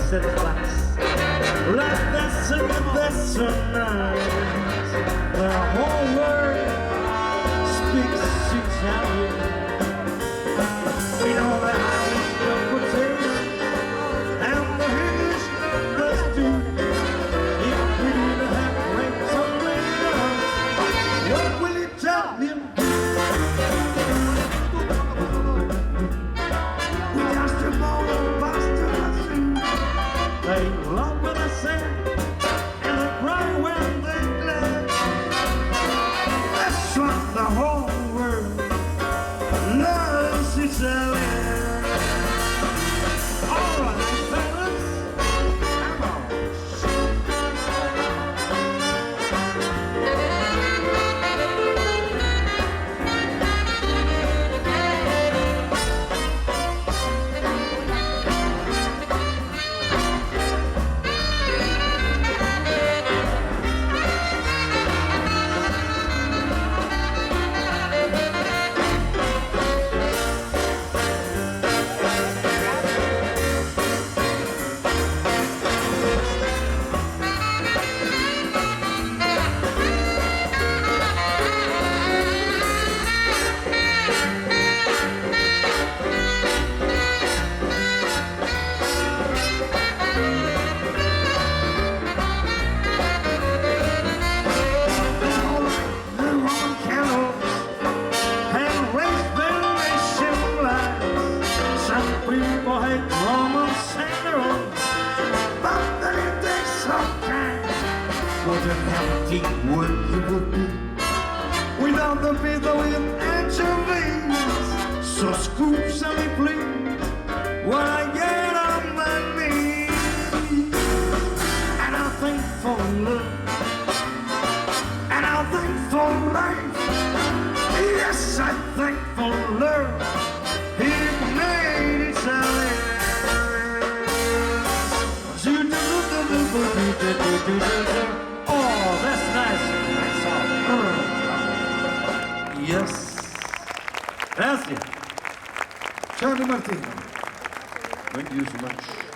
said it twice. Like this and this night, the whole world speaks Italian. We know the Irish love potato and the English love the stew. If we didn't have grapes on later, what will Italian do? We just a bowl of pasta and soup. They love what I say and they cry when they glad. That's what the whole world loves Italian. All right, fellas, come on. People hate Roman Sanders, but then it takes some time. Wouldn't have a deep word you would be without the pizza with anchovies. So scoop some please when I get on my knees. And I think for love, and I think for life. Yes, I think for love. He made Italian. Oh, that's nice. Yes. Grazie. Charlie Martino. Thank you so much.